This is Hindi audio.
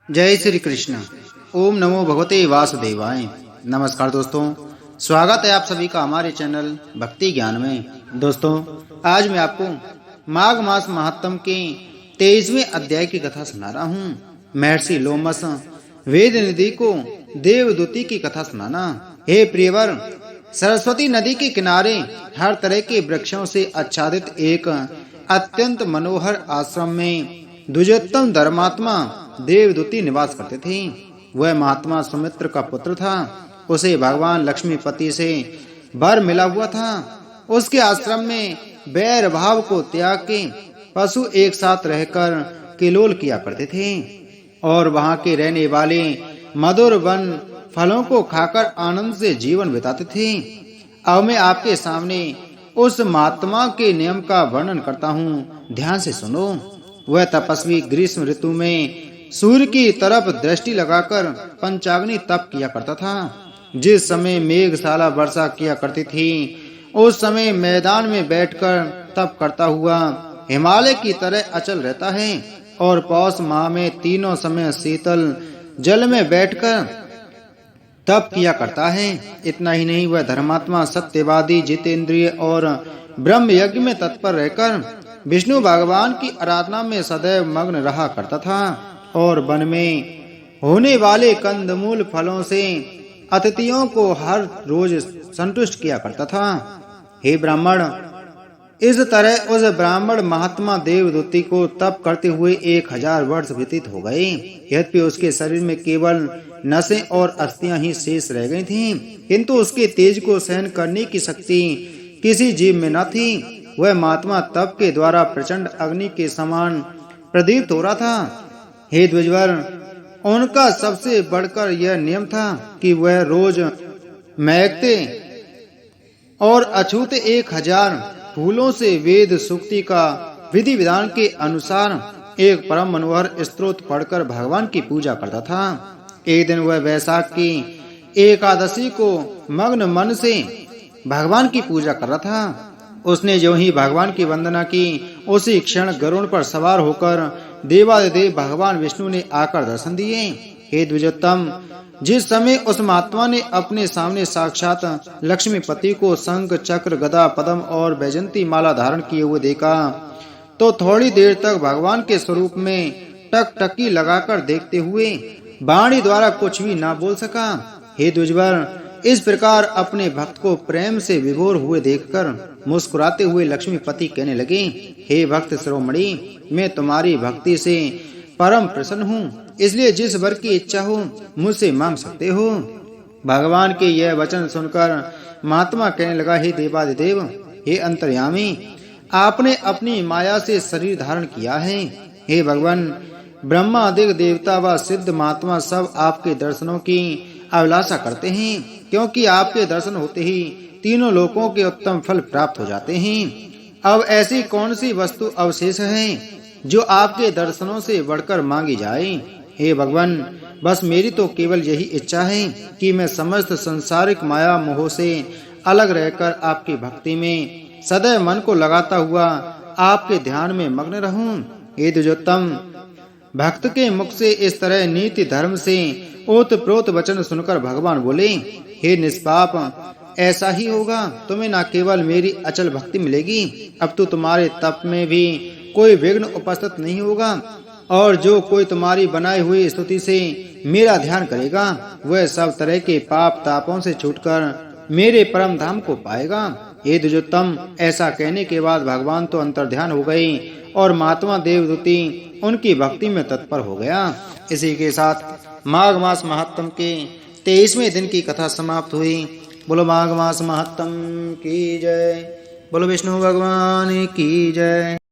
जय श्री कृष्ण। ओम नमो भगवते वासुदेवाय। नमस्कार दोस्तों, स्वागत है आप सभी का हमारे चैनल भक्ति ज्ञान में। दोस्तों, आज मैं आपको माघ मास महात्म के 23वें अध्याय की कथा सुना रहा हूँ। महर्षि लोमस वेद निधि को देवदूती की कथा सुनाना। हे प्रियवर, सरस्वती नदी के किनारे हर तरह के वृक्षों से आच्छादित एक अत्यंत मनोहर आश्रम में द्विजोत्तम धर्मात्मा देवदूती निवास करते थे। वह महात्मा सुमित्र का पुत्र था। उसे भगवान लक्ष्मीपति से वर मिला हुआ था। उसके आश्रम में बैर भाव को त्याग के पशु एक साथ रहकर किलोल किया करते थे और वहां के रहने वाले मधुर वन फलों को खाकर आनंद से जीवन बिताते थे। अब मैं आपके सामने उस महात्मा के नियम का वर्णन करता हूँ, ध्यान से सुनो। वह तपस्वी ग्रीष्म ऋतु में सूर्य की तरफ दृष्टि लगाकर पंचाग्नि तप किया करता था। जिस समय मेघशाला वर्षा किया करती थी, उस समय मैदान में बैठकर तप करता हुआ हिमालय की तरह अचल रहता है और पौष माह में तीनों समय शीतल जल में बैठकर तप किया करता है। इतना ही नहीं, वह धर्मात्मा सत्यवादी जितेंद्रिय और ब्रह्म यज्ञ में तत्पर रहकर विष्णु भगवान की आराधना में सदैव मग्न रहा करता था और वन में होने वाले कंदमूल फलों से अतिथियों को हर रोज संतुष्ट किया करता था। हे ब्राह्मण, इस तरह उस ब्राह्मण महात्मा देवदूती को तप करते हुए 1000 वर्ष व्यतीत हो गए। यद्यपि उसके शरीर में केवल नसें और अस्थियां ही शेष रह गई थीं, किंतु उसके तेज को सहन करने की शक्ति किसी जीव में न थी। वह महात्मा तप के द्वारा प्रचंड अग्नि के समान प्रदीप्त हो रहा था। हे द्विजवर, उनका सबसे बढ़कर यह नियम था कि वह रोज महकते और अछूत 1000 फूलों से वेद सूक्ति का विधि विधान के अनुसार एक परम मनोहर स्तोत्र पढ़कर भगवान की पूजा करता था। एक दिन वह वैशाख की एकादशी को मग्न मन से भगवान की पूजा कर रहा था। उसने जो ही भगवान की वंदना की, उसी क्षण गरुड़ पर सवार होकर देवादिदेव भगवान विष्णु ने आकर दर्शन दिए। हे द्विजोत्तम, जिस समय उस महात्मा ने अपने सामने साक्षात लक्ष्मीपति को शंख चक्र गदा पद्म और वैजंती माला धारण किए हुए देखा, तो थोड़ी देर तक भगवान के स्वरूप में टकटकी लगाकर देखते हुए वाणी द्वारा कुछ भी ना बोल सका। हे द्विजवर, इस प्रकार अपने भक्त को प्रेम से विभोर हुए देखकर मुस्कुराते हुए लक्ष्मीपति कहने लगे, हे भक्त शिरोमणि, मैं तुम्हारी भक्ति से परम प्रसन्न हूँ, इसलिए जिस वर की इच्छा हो मुझसे मांग सकते हो। भगवान के यह वचन सुनकर महात्मा कहने लगा, हे देवादिदेव, हे अंतर्यामी, आपने अपनी माया से शरीर धारण किया है। हे भगवान, ब्रह्मादि देवता व सिद्ध महात्मा सब आपके दर्शनों की अभिलाषा करते हैं, क्योंकि आपके दर्शन होते ही तीनों लोकों के उत्तम फल प्राप्त हो जाते हैं। अब ऐसी कौन सी वस्तु अवशेष है जो आपके दर्शनों से बढ़कर मांगी जाए? हे भगवान, बस मेरी तो केवल यही इच्छा है कि मैं समस्त संसारिक माया मोह से अलग रहकर आपकी भक्ति में सदैव मन को लगाता हुआ आपके ध्यान में मग्न रहूं। हे द्विजोत्तम, भक्त के मुख से इस तरह नीति धर्म से ओतप्रोत वचन सुनकर भगवान बोले, हे निष्पाप, ऐसा ही होगा। तुम्हें न केवल मेरी अचल भक्ति मिलेगी, अब तो तुम्हारे तप में भी कोई विघ्न उपस्थित नहीं होगा और जो कोई तुम्हारी बनाई हुई स्तुति से मेरा ध्यान करेगा, वह सब तरह के पाप तापों से छूटकर मेरे परम धाम को पाएगा। हे द्विजोत्तम, ऐसा कहने के बाद भगवान तो अंतर्ध्यान हो गए और महात्मा देवदूती उनकी भक्ति में तत्पर हो गया। इसी के साथ माघ मास महात्म के 23वें दिन की कथा समाप्त हुई। बोलो माघ मास महात्म की जय। बोलो विष्णु भगवान की जय।